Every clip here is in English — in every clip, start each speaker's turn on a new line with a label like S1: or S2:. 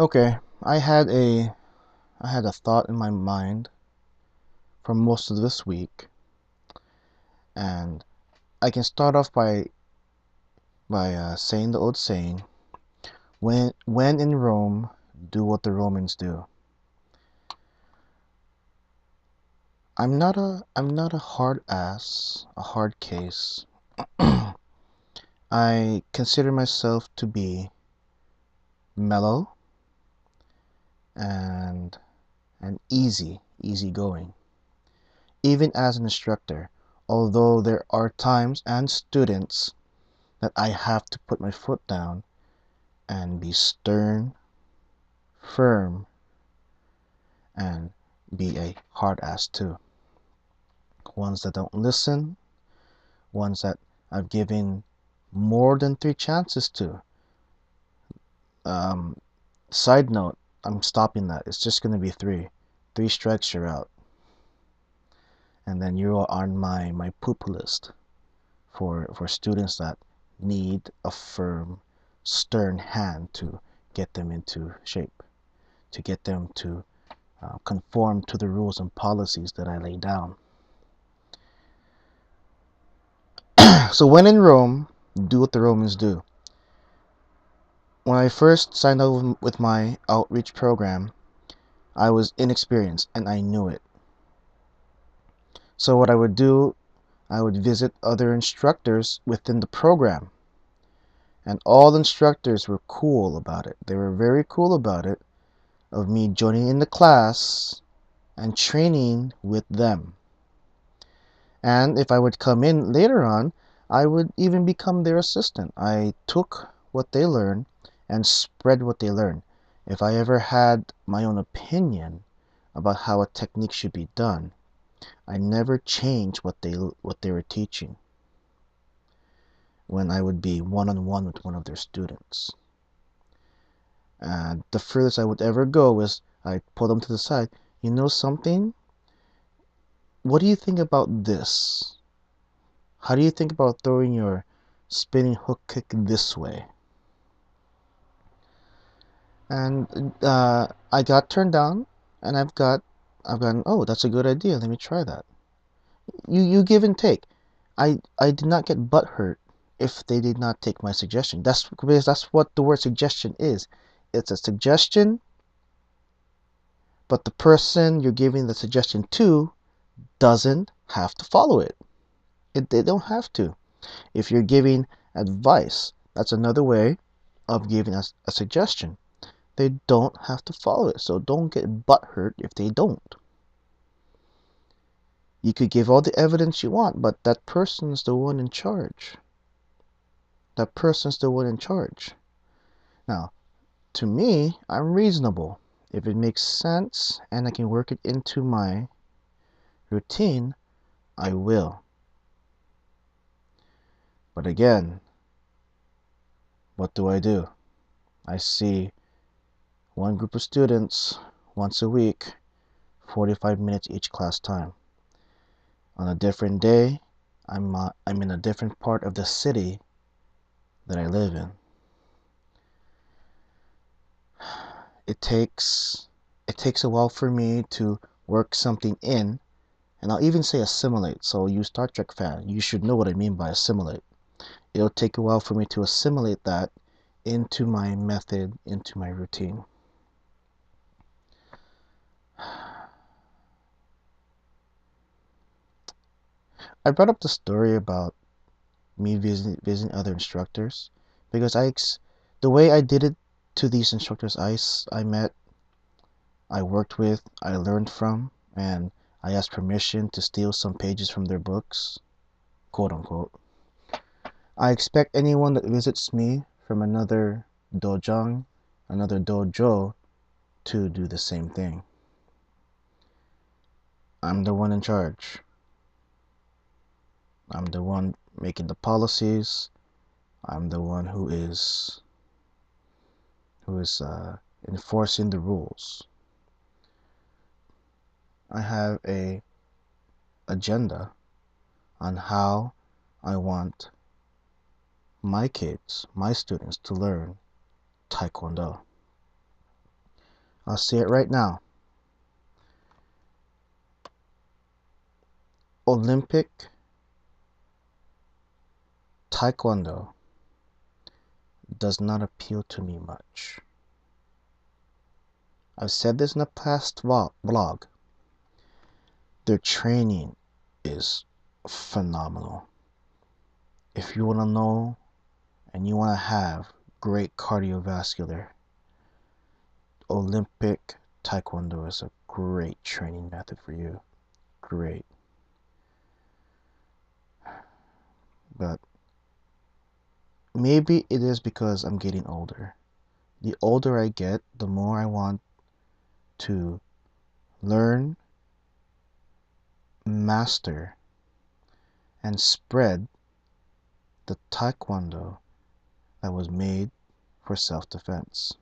S1: Okay, I had a thought in my mind for most of this week, and I can start off by saying the old saying, when in Rome, do what the Romans do. I'm not a hard ass, a hard case. I consider myself to be mellow and easy going. Even as an instructor, although there are times and students that I have to put my foot down and be stern, firm, and be a hard ass too. Ones that don't listen, ones that I've given more than 3 chances to. Um, Side note, I'm stopping that. It's just going to be three. 3 strikes, you're out. And then you are on my poop list for students that need a firm, stern hand to get them into shape, to get them to conform to the rules and policies that I lay down. So when in Rome, do what the Romans do. When I first signed up with my outreach program, I was inexperienced and I knew it. So what I would do, I would visit other instructors within the program. And all instructors were cool about it. They were very cool about it, of me joining in the class and training with them. And if I would come in later on, I would even become their assistant. I took what they learned and spread what they learned. If I ever had my own opinion about how a technique should be done, I never changed what they were teaching when I would be one-on-one with one of their students. And the furthest I would ever go was I'd pull them to the side. You know something? What do you think about this? How do you think about throwing your spinning hook kick this way? And I got turned down, and I've gotten, oh, that's a good idea. Let me try that. You give and take. I did not get butthurt if they did not take my suggestion. That's because that's what the word suggestion is. It's a suggestion, but the person you're giving the suggestion to doesn't have to follow it. They don't have to. If you're giving advice, that's another way of giving us a suggestion. They don't have to follow it, so don't get butthurt if they don't. You could give all the evidence you want, but that person's the one in charge. That person's the one in charge. Now, to me, I'm reasonable. If it makes sense and I can work it into my routine, I will. But again, what do? I see one group of students once a week, 45 minutes each class time. On a different day, I'm in a different part of the city that I live in. It takes a while for me to work something in, and I'll even say assimilate. So you Star Trek fan, you should know what I mean by assimilate. It'll take a while for me to assimilate that into my method, into my routine. I brought up the story about me visiting other instructors because the way I did it to these instructors I met, I worked with, I learned from, and I asked permission to steal some pages from their books, quote unquote. I expect anyone that visits me from another dojang, another dojo, to do the same thing. I'm the one in charge. I'm the one making the policies. I'm the one who is enforcing the rules. I have a agenda on how I want my kids, my students to learn Taekwondo. I'll say it right now. Olympic Taekwondo does not appeal to me much. I've said this in a past vlog. Their training is phenomenal. If you want to know and you want to have great cardiovascular, Olympic Taekwondo is a great training method for you. Great. But maybe it is because I'm getting older. The older I get, the more I want to learn, master, and spread the Taekwondo that was made for self-defense.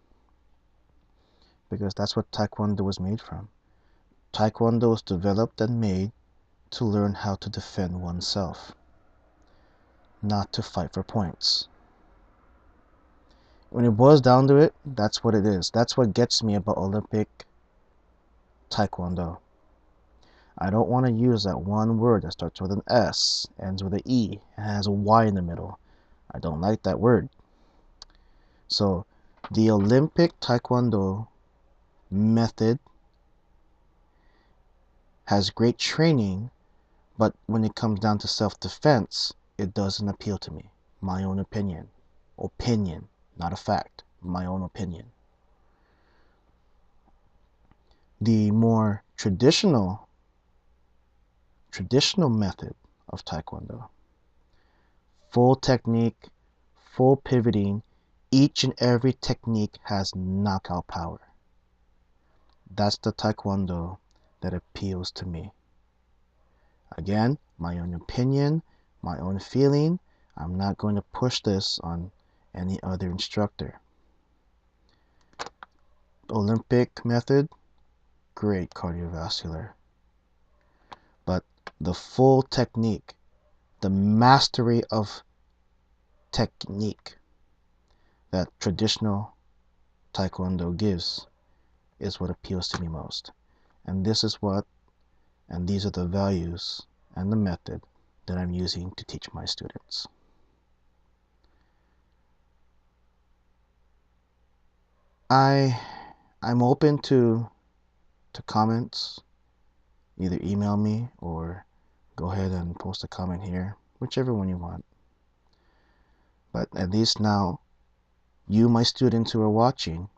S1: Because that's what Taekwondo was made from. Taekwondo was developed and made to learn how to defend oneself, not to fight for points. When it boils down to it, that's what it is. That's what gets me about Olympic Taekwondo. I don't want to use that one word that starts with an S, ends with an E, and has a Y in the middle. I don't like that word. So, the Olympic Taekwondo method has great training, but when it comes down to self-defense, it doesn't appeal to me. My own opinion. Opinion, not a fact. My own opinion. The more traditional method of Taekwondo, full technique, full pivoting, each and every technique has knockout power. That's the Taekwondo that appeals to me. Again, my own opinion, my own feeling. I'm not going to push this on any other instructor. Olympic method, great cardiovascular. But the full technique, the mastery of technique that traditional Taekwondo gives is what appeals to me most. And this is what, and these are the values and the method that I'm using to teach my students. I'm open to comments. Either email me or go ahead and post a comment here, whichever one you want. But at least now, you, my students who are watching,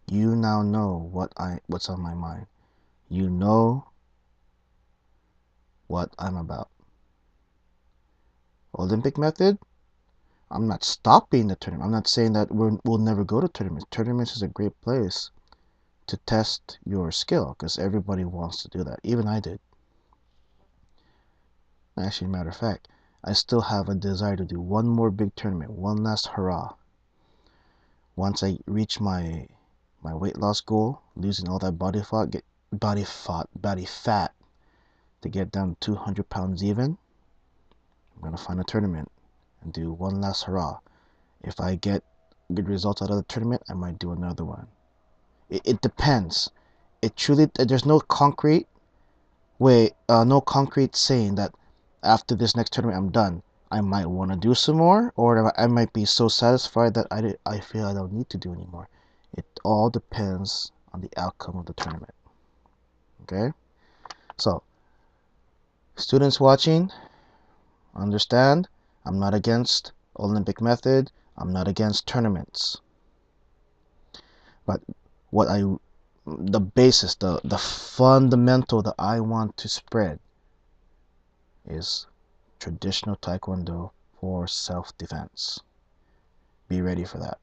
S1: you now know what's on my mind. You know what I'm about. Olympic method, I'm not stopping the tournament. I'm not saying that we'll never go to tournaments. Tournaments is a great place to test your skill because everybody wants to do that. Even I did. Actually, matter of fact, I still have a desire to do one more big tournament, one last hurrah. Once I reach my weight loss goal, losing all that body fat to get down 200 pounds even, I'm gonna find a tournament and do one last hurrah. If I get good results out of the tournament, I might do another one. It depends. It truly, there's no concrete way, no concrete saying that after this next tournament I'm done. I might want to do some more, or I might be so satisfied that I feel I don't need to do anymore. It all depends on the outcome of the tournament. Okay? So, students watching, understand, I'm not against Olympic method. I'm not against tournaments. But the basis, the fundamental that I want to spread is traditional Taekwondo for self-defense. Be ready for that.